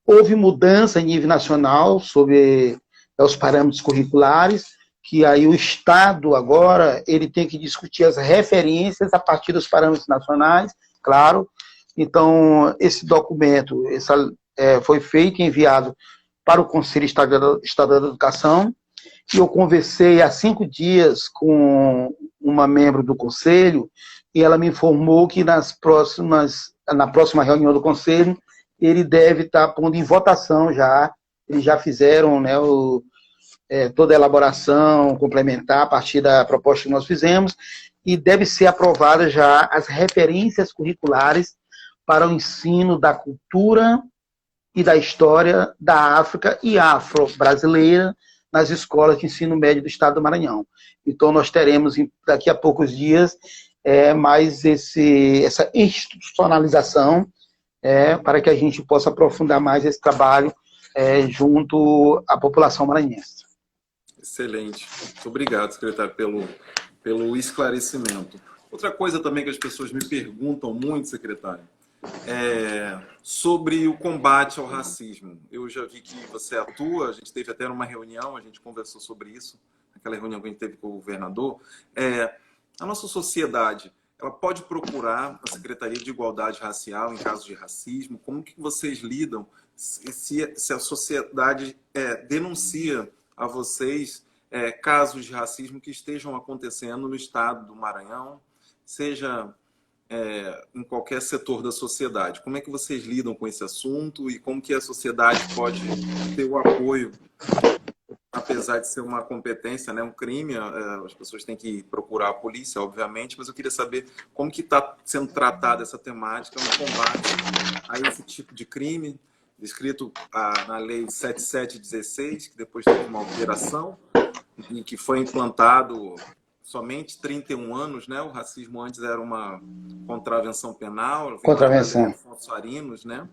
houve mudança em nível nacional sobre os parâmetros curriculares, que aí o Estado agora ele tem que discutir as referências a partir dos parâmetros nacionais, claro. Então, esse documento foi feito e enviado para o Conselho Estadual da Educação, e eu conversei há 5 dias com uma membro do Conselho, e ela me informou que na próxima reunião do Conselho, ele deve estar pondo em votação já, eles já fizeram, né, toda a elaboração complementar a partir da proposta que nós fizemos, e deve ser aprovada já as referências curriculares para o ensino da cultura e da história da África e afro-brasileira nas escolas de ensino médio do estado do Maranhão. Então, nós teremos, daqui a poucos dias, mais essa institucionalização para que a gente possa aprofundar mais esse trabalho junto à população maranhense. Excelente. Muito obrigado, secretário, pelo esclarecimento. Outra coisa também que as pessoas me perguntam muito, secretário, sobre o combate ao racismo. Eu já vi que você atua, a gente teve até uma reunião, a gente conversou sobre isso, aquela reunião que a gente teve com o governador. A nossa sociedade, ela pode procurar a Secretaria de Igualdade Racial em caso de racismo? Como que vocês lidam se a sociedade denuncia a vocês casos de racismo que estejam acontecendo no estado do Maranhão, seja em qualquer setor da sociedade? Como é que vocês lidam com esse assunto e como que a sociedade pode ter o apoio, apesar de ser uma competência, um crime, as pessoas têm que procurar a polícia, obviamente, mas eu queria saber como que está sendo tratada essa temática no combate a esse tipo de crime, descrito na Lei 7716, que depois teve uma alteração e que foi implantado somente 31 anos, né? O racismo antes era uma contravenção penal, contravenção. Arinos, né?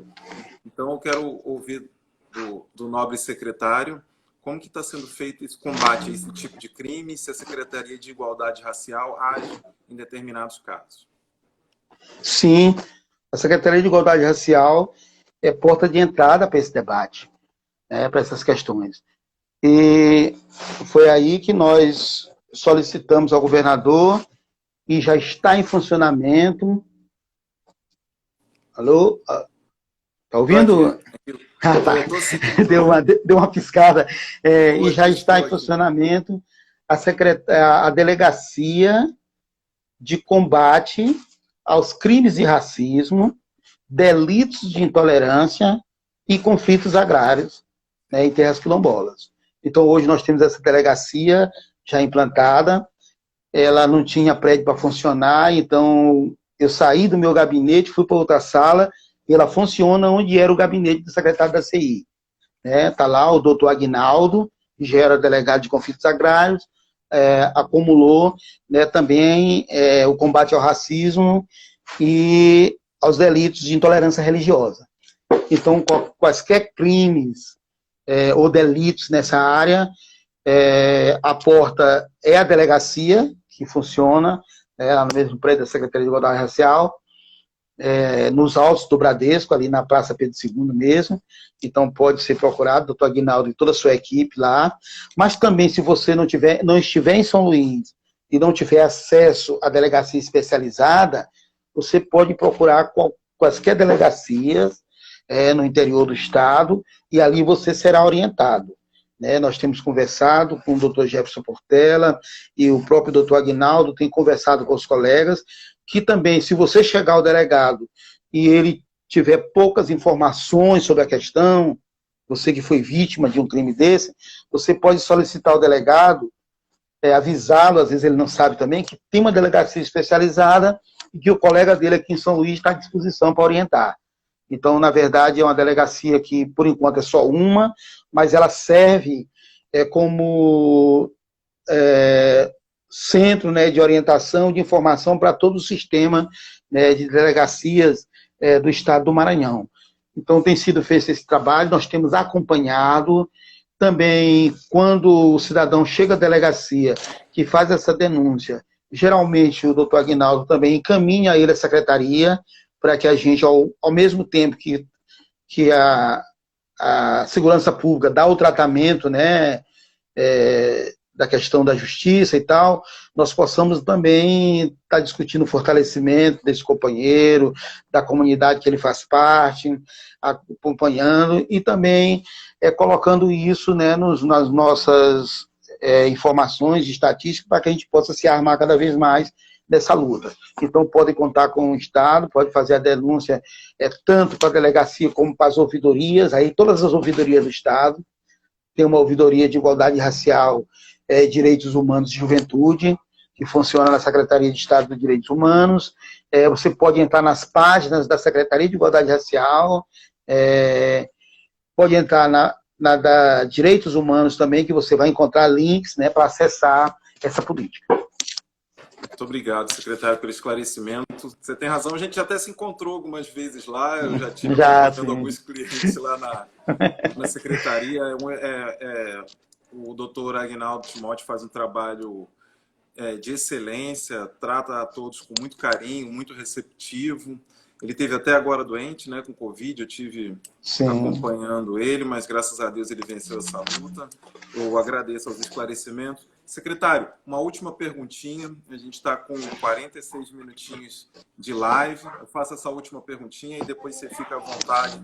Então eu quero ouvir do nobre secretário como que está sendo feito esse combate a esse tipo de crime, se a Secretaria de Igualdade Racial age em determinados casos. Sim, a Secretaria de Igualdade Racial é porta de entrada para esse debate, para essas questões. E foi aí que nós solicitamos ao governador e já está em funcionamento. Alô? Tá ouvindo? Ah, tá. Deu uma piscada. E já está em funcionamento a Delegacia de Combate aos Crimes de Racismo, Delitos de Intolerância e Conflitos Agrários, em terras quilombolas. Então, hoje nós temos essa delegacia já implantada, ela não tinha prédio para funcionar, então eu saí do meu gabinete, fui para outra sala, e ela funciona onde era o gabinete do secretário da CI. Está lá o doutor Aguinaldo, que já era delegado de conflitos agrários, acumulou também o combate ao racismo e aos delitos de intolerância religiosa. Então, quaisquer crimes ou delitos nessa área, a porta é a delegacia, que funciona, lá no mesmo prédio da Secretaria de Igualdade Racial, nos altos do Bradesco, ali na Praça Pedro II mesmo. Então, pode ser procurado, doutor Aguinaldo e toda a sua equipe lá. Mas também, se você não estiver em São Luís e não tiver acesso à delegacia especializada, você pode procurar quaisquer delegacias no interior do estado, e ali você será orientado. Nós temos conversado com o doutor Jefferson Portela e o próprio doutor Aguinaldo tem conversado com os colegas, que também, se você chegar ao delegado e ele tiver poucas informações sobre a questão, você que foi vítima de um crime desse, você pode solicitar ao delegado, avisá-lo, às vezes ele não sabe também, que tem uma delegacia especializada e que o colega dele aqui em São Luís está à disposição para orientar. Então, na verdade, é uma delegacia que, por enquanto, é só uma, mas ela serve como centro de orientação, de informação para todo o sistema de delegacias do estado do Maranhão. Então, tem sido feito esse trabalho, nós temos acompanhado. Também, quando o cidadão chega à delegacia, que faz essa denúncia, geralmente o doutor Aguinaldo também encaminha ele à secretaria, para que a gente, ao mesmo tempo que a segurança pública dá o tratamento da questão da justiça e tal, nós possamos também estar discutindo o fortalecimento desse companheiro, da comunidade que ele faz parte, acompanhando e também colocando isso nas nossas informações de estatística para que a gente possa se armar cada vez mais dessa luta. Então, podem contar com o Estado, pode fazer a denúncia tanto para a delegacia como para as ouvidorias, aí todas as ouvidorias do Estado, tem uma ouvidoria de igualdade racial, direitos humanos e juventude, que funciona na Secretaria de Estado dos Direitos Humanos. Você pode entrar nas páginas da Secretaria de Igualdade Racial, pode entrar na da Direitos Humanos também, que você vai encontrar links, né, para acessar essa política. Muito obrigado, secretário, pelo esclarecimento. Você tem razão, a gente até se encontrou algumas vezes lá, eu já tive tratando alguns clientes lá na secretaria. O doutor Aguinaldo Timóteo faz um trabalho de excelência, trata a todos com muito carinho, muito receptivo. Ele teve até agora doente, né, com Covid, eu tive acompanhando ele, mas graças a Deus ele venceu essa luta. Eu agradeço aos esclarecimentos. Secretário, uma última perguntinha, a gente está com 46 minutinhos de live, eu faço essa última perguntinha e depois você fica à vontade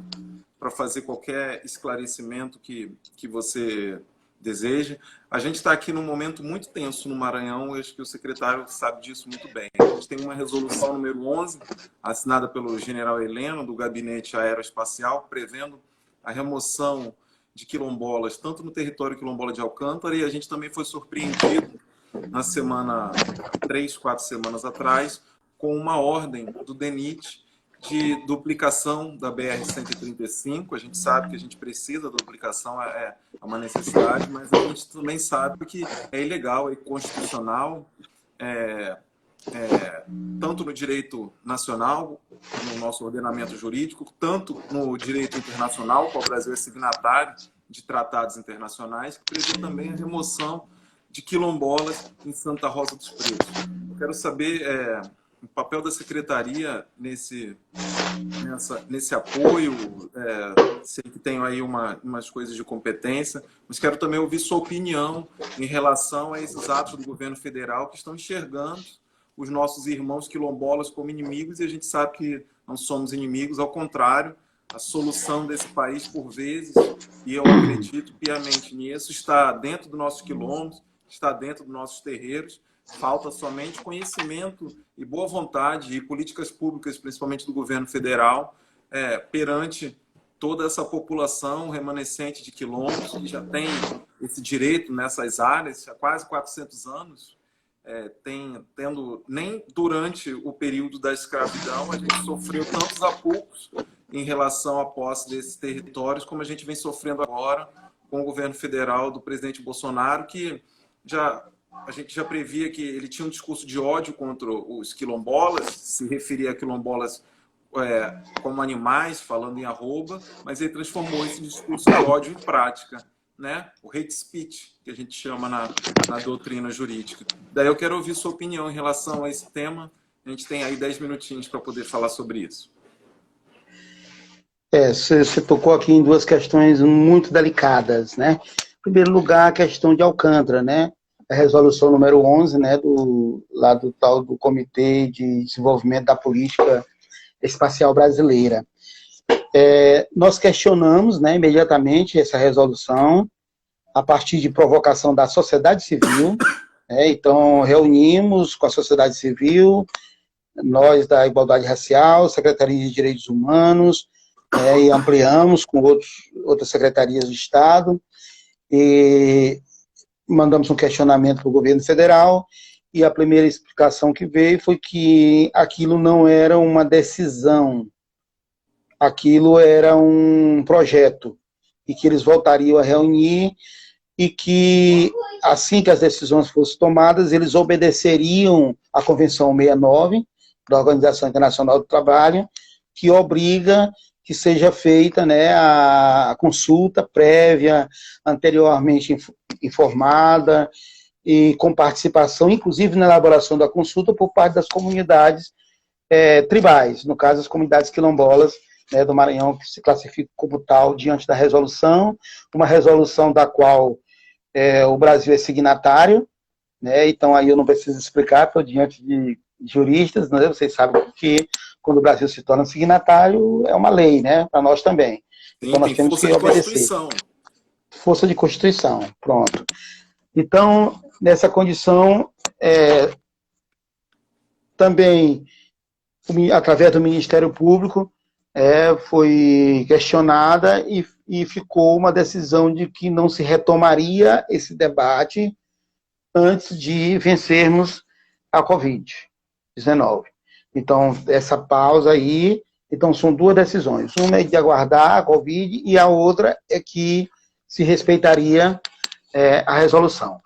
para fazer qualquer esclarecimento que você deseja. A gente está aqui num momento muito tenso no Maranhão, eu acho que o secretário sabe disso muito bem. A gente tem uma resolução número 11, assinada pelo general Heleno, do Gabinete Aeroespacial, prevendo a remoção de quilombolas, tanto no território quilombola de Alcântara, e a gente também foi surpreendido na semana, 3, 4 semanas atrás, com uma ordem do DENIT de duplicação da BR-135. A gente sabe que a gente precisa da duplicação, é uma necessidade, mas a gente também sabe que é ilegal, é inconstitucional, tanto no direito nacional, no nosso ordenamento jurídico, tanto no direito internacional, qual o Brasil é signatário de tratados internacionais, que prevê também a remoção de quilombolas em Santa Rosa dos Pretos. Eu quero saber o papel da secretaria nesse apoio. Sei que tem aí umas coisas de competência, mas quero também ouvir sua opinião em relação a esses atos do governo federal que estão enxergando os nossos irmãos quilombolas como inimigos, e a gente sabe que não somos inimigos, ao contrário, a solução desse país, por vezes, e eu acredito piamente nisso, está dentro dos nossos quilombos, está dentro dos nossos terreiros. Falta somente conhecimento e boa vontade e políticas públicas, principalmente do governo federal, perante toda essa população remanescente de quilombos, que já tem esse direito nessas áreas há quase 400 anos, nem durante o período da escravidão a gente sofreu tantos apuros em relação à posse desses territórios, como a gente vem sofrendo agora com o governo federal do presidente Bolsonaro, que a gente já previa que ele tinha um discurso de ódio contra os quilombolas, se referia a quilombolas como animais, falando em arroba, mas ele transformou esse discurso de ódio em prática, né? O hate speech, que a gente chama na doutrina jurídica. Daí eu quero ouvir sua opinião em relação a esse tema. A gente tem aí 10 minutinhos para poder falar sobre isso. Você tocou aqui em duas questões muito delicadas, né? Em primeiro lugar, a questão de Alcântara, né? A resolução número 11, né, do tal do Comitê de Desenvolvimento da Política Espacial Brasileira. Nós questionamos, né, imediatamente essa resolução a partir de provocação da sociedade civil, né? Então reunimos com a sociedade civil, nós da Igualdade Racial, Secretaria de Direitos Humanos, e ampliamos com outras secretarias de Estado, e mandamos um questionamento para o governo federal, e a primeira explicação que veio foi que aquilo não era uma decisão, aquilo era um projeto, e que eles voltariam a reunir, e que assim que as decisões fossem tomadas, eles obedeceriam à Convenção 69, da Organização Internacional do Trabalho, que obriga que seja feita, né, a consulta prévia, anteriormente informada, e com participação, inclusive na elaboração da consulta, por parte das comunidades tribais, no caso, as comunidades quilombolas, né, do Maranhão, que se classificam como tal diante da resolução, uma resolução da qual o Brasil é signatário, né, então aí eu não preciso explicar, estou diante de juristas, né, vocês sabem que quando o Brasil se torna signatário, é uma lei, né, para nós também. Sim, então nós temos que obedecer. Força de Constituição, pronto. Então, nessa condição, também, através do Ministério Público, foi questionada e ficou uma decisão de que não se retomaria esse debate antes de vencermos a Covid-19. Então, essa pausa aí, então são duas decisões. Uma é de aguardar a Covid e a outra é que se respeitaria a resolução.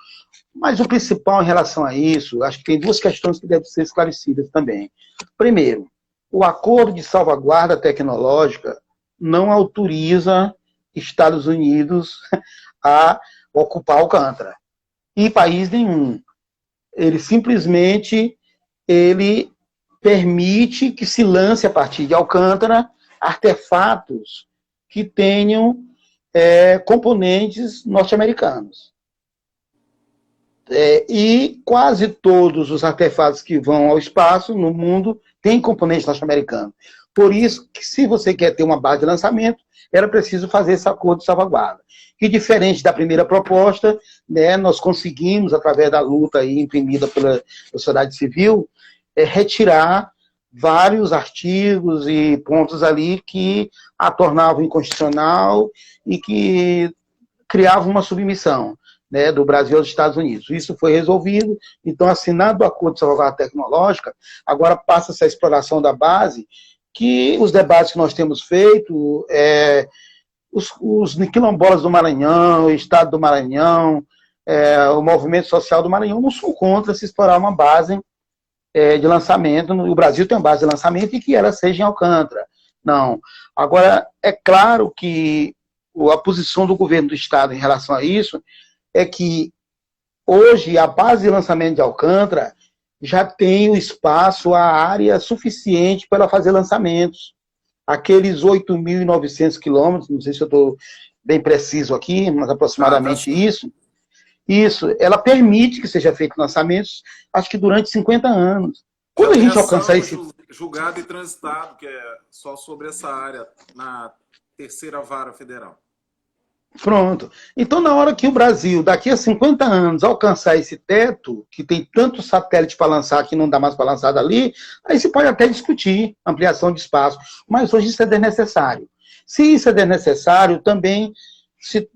Mas o principal em relação a isso, acho que tem duas questões que devem ser esclarecidas também. Primeiro, o acordo de salvaguarda tecnológica não autoriza Estados Unidos a ocupar Alcântara. E país nenhum. Ele simplesmente permite que se lance a partir de Alcântara artefatos que tenham componentes norte-americanos. E quase todos os artefatos que vão ao espaço no mundo têm componentes norte-americanos. Por isso que, se você quer ter uma base de lançamento, era preciso fazer esse acordo de salvaguarda. Que, diferente da primeira proposta, né, nós conseguimos, através da luta aí, imprimida pela sociedade civil, retirar vários artigos e pontos ali que a tornavam inconstitucional e que criavam uma submissão, né, do Brasil aos Estados Unidos. Isso foi resolvido, então, assinado o acordo de salvaguarda tecnológica, agora passa-se a exploração da base, que os debates que nós temos feito, os quilombolas do Maranhão, o Estado do Maranhão, o movimento social do Maranhão não são contra se explorar uma base de lançamento. O Brasil tem uma base de lançamento e que ela seja em Alcântara. Não. Agora, é claro que a posição do governo do Estado em relação a isso é que hoje a base de lançamento de Alcântara já tem o espaço, a área suficiente para fazer lançamentos. Aqueles 8.900 quilômetros, não sei se eu estou bem preciso aqui, mas aproximadamente isso, ela permite que seja feito lançamentos, acho que durante 50 anos. Quando a gente alcançar esse... julgado e transitado, que é só sobre essa área, na terceira vara federal. Pronto. Então, na hora que o Brasil, daqui a 50 anos, alcançar esse teto, que tem tanto satélite para lançar que não dá mais para lançar dali, aí se pode até discutir ampliação de espaço. Mas hoje isso é desnecessário. Se isso é desnecessário, também se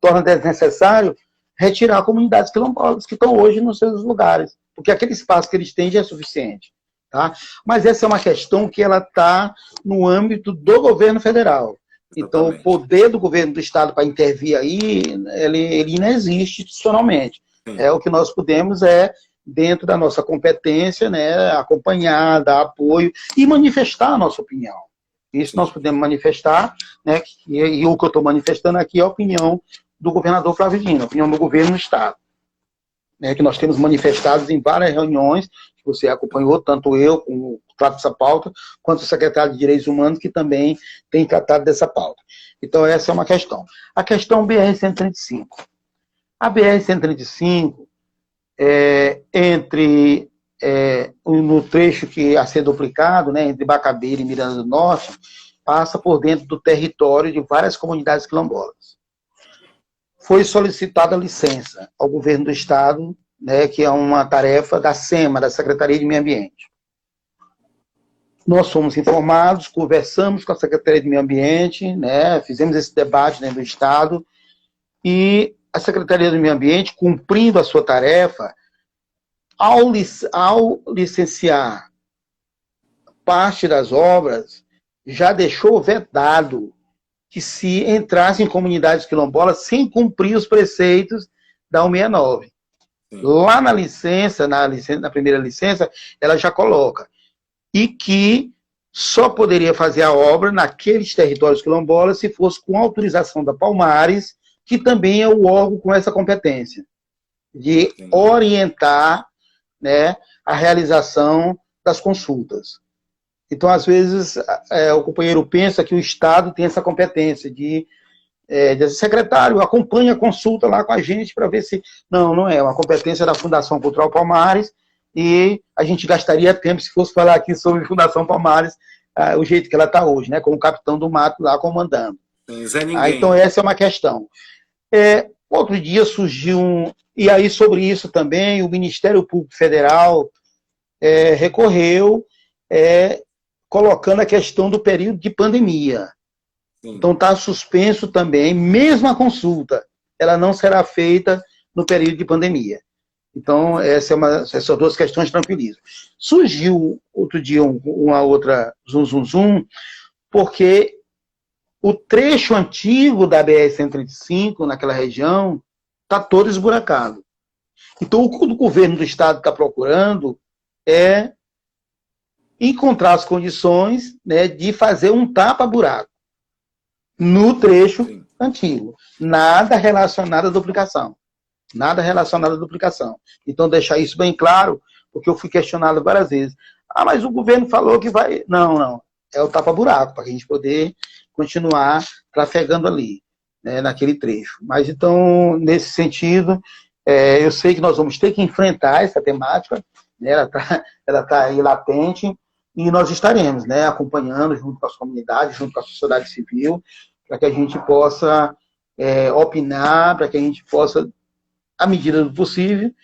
torna desnecessário retirar comunidades quilombolas que estão hoje nos seus lugares. Porque aquele espaço que eles têm já é suficiente. Tá? Mas essa é uma questão que ela está no âmbito do governo federal. Então, o poder do governo do Estado para intervir aí, ele não existe institucionalmente. O que nós podemos dentro da nossa competência, né, acompanhar, dar apoio e manifestar a nossa opinião. Isso nós podemos manifestar, né, e o que eu estou manifestando aqui é a opinião do governador Flávio Dino, a opinião do governo do Estado, né, que nós temos manifestados em várias reuniões, que você acompanhou, tanto eu, como trato essa pauta, quanto o secretário de Direitos Humanos, que também tem tratado dessa pauta. Então, essa é uma questão. A questão BR-135. A BR-135, no trecho que a ser duplicado, né, entre Bacabeira e Miranda do Norte, passa por dentro do território de várias comunidades quilombolas. Foi solicitada licença ao governo do Estado, né, que é uma tarefa da SEMA, da Secretaria de Meio Ambiente. Nós fomos informados, conversamos com a Secretaria de Meio Ambiente, né, fizemos esse debate dentro do Estado, e a Secretaria do Meio Ambiente, cumprindo a sua tarefa, ao licenciar parte das obras, já deixou vedado que se entrasse em comunidades quilombolas sem cumprir os preceitos da 169. Sim. Lá na licença, na primeira licença, ela já coloca. E que só poderia fazer a obra naqueles territórios quilombolas se fosse com autorização da Palmares, que também é o órgão com essa competência, de orientar, né, a realização das consultas. Então, às vezes, o companheiro pensa que o Estado tem essa competência de secretário, acompanha a consulta lá com a gente para ver se... Não é uma competência da Fundação Cultural Palmares, e a gente gastaria tempo se fosse falar aqui sobre Fundação Palmares, o jeito que ela está hoje, né, com o capitão do mato lá comandando. Então, essa é uma questão. Outro dia surgiu e aí sobre isso também o Ministério Público Federal recorreu colocando a questão do período de pandemia. Sim. Então está suspenso também, mesmo a consulta, ela não será feita no período de pandemia. Então, essas são duas questões de tranquilismo. Surgiu outro dia uma outra zum, porque o trecho antigo da BR-135, naquela região, está todo esburacado. Então, o que o governo do estado está procurando é encontrar as condições, né, de fazer um tapa-buraco no trecho antigo. Nada relacionado à duplicação. Nada relacionado à duplicação. Então, deixar isso bem claro, porque eu fui questionado várias vezes. Mas o governo falou que vai... Não. É o tapa-buraco, para a gente poder continuar trafegando ali, né, naquele trecho. Mas, então, nesse sentido, eu sei que nós vamos ter que enfrentar essa temática, né, ela tá aí latente, e nós estaremos, né, acompanhando junto com as comunidades, junto com a sociedade civil, para que a gente possa opinar, para que a gente possa, à medida do possível,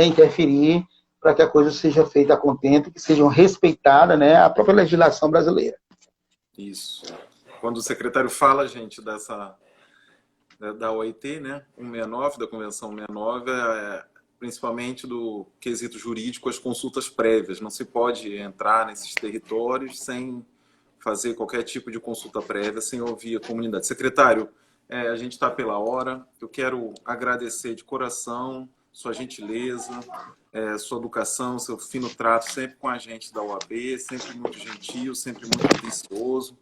interferir para que a coisa seja feita a contento, que seja respeitada, né, a própria legislação brasileira. Isso. Quando o secretário fala, gente, da OIT, né, 169, da Convenção 169, principalmente do quesito jurídico, as consultas prévias. Não se pode entrar nesses territórios sem fazer qualquer tipo de consulta prévia, sem ouvir a comunidade. Secretário, a gente está pela hora. Eu quero agradecer de coração sua gentileza, sua educação, seu fino trato, sempre com a gente da OAB, sempre muito gentil, sempre muito atencioso.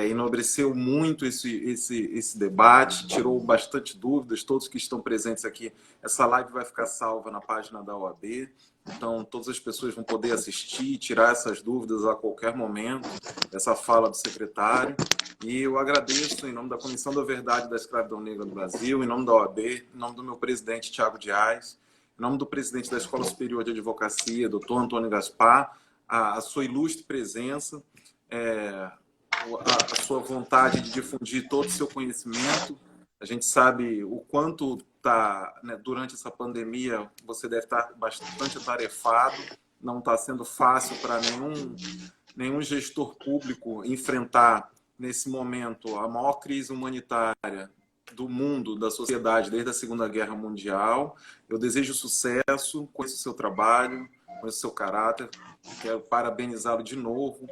Enobreceu muito esse debate, tirou bastante dúvidas, todos que estão presentes aqui. Essa live vai ficar salva na página da OAB, então todas as pessoas vão poder assistir, tirar essas dúvidas a qualquer momento, essa fala do secretário. E eu agradeço em nome da Comissão da Verdade da Escravidão Negra do Brasil, em nome da OAB, em nome do meu presidente, Tiago Dias, em nome do presidente da Escola Superior de Advocacia, doutor Antônio Gaspar, a sua ilustre presença, a sua vontade de difundir todo o seu conhecimento. A gente sabe o quanto né, durante essa pandemia você deve estar bastante atarefado, não está sendo fácil para nenhum gestor público enfrentar nesse momento a maior crise humanitária do mundo, da sociedade, desde a Segunda Guerra Mundial. Eu desejo sucesso, conheço o seu trabalho, conheço o seu caráter, quero parabenizá-lo de novo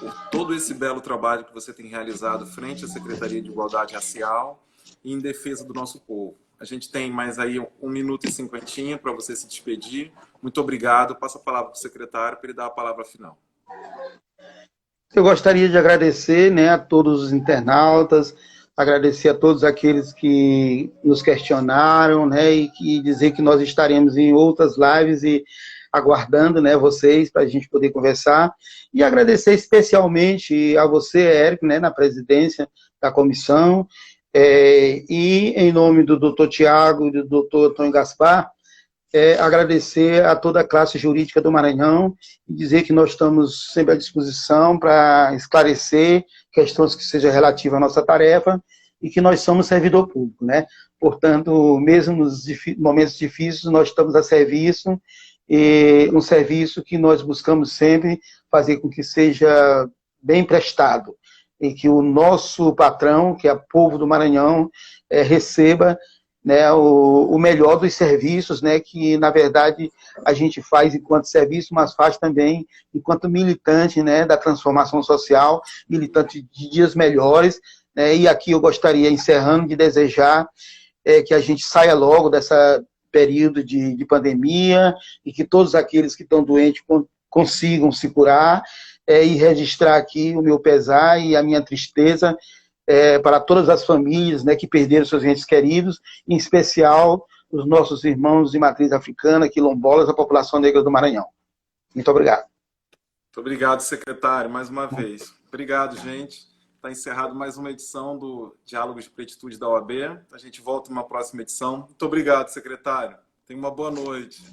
por todo esse belo trabalho que você tem realizado frente à Secretaria de Igualdade Racial e em defesa do nosso povo. A gente tem mais aí 1 minuto e 50 para você se despedir. Muito obrigado. Passo a palavra para o secretário para ele dar a palavra final. Eu gostaria de agradecer, né, a todos os internautas, agradecer a todos aqueles que nos questionaram, né, e dizer que nós estaremos em outras lives e aguardando, né, vocês para a gente poder conversar, e agradecer especialmente a você, Érico, né, na presidência da comissão, e em nome do doutor Tiago e do doutor Antônio Gaspar, agradecer a toda a classe jurídica do Maranhão e dizer que nós estamos sempre à disposição para esclarecer questões que sejam relativas à nossa tarefa e que nós somos servidor público, né? Portanto, mesmo nos momentos difíceis, nós estamos a serviço, e um serviço que nós buscamos sempre fazer com que seja bem prestado e que o nosso patrão, que é o povo do Maranhão, receba, né, o melhor dos serviços, né, que, na verdade, a gente faz enquanto serviço, mas faz também enquanto militante, né, da transformação social, militante de dias melhores, né, e aqui eu gostaria, encerrando, de desejar que a gente saia logo dessa período de pandemia e que todos aqueles que estão doentes consigam se curar, e registrar aqui o meu pesar e a minha tristeza para todas as famílias, né, que perderam seus entes queridos, em especial os nossos irmãos de matriz africana, quilombolas, a população negra do Maranhão. Muito obrigado. Muito obrigado, secretário, mais uma vez. Obrigado, gente. Está encerrado mais uma edição do Diálogos de Plenitude da OAB. A gente volta numa próxima edição. Muito obrigado, secretário. Tenha uma boa noite.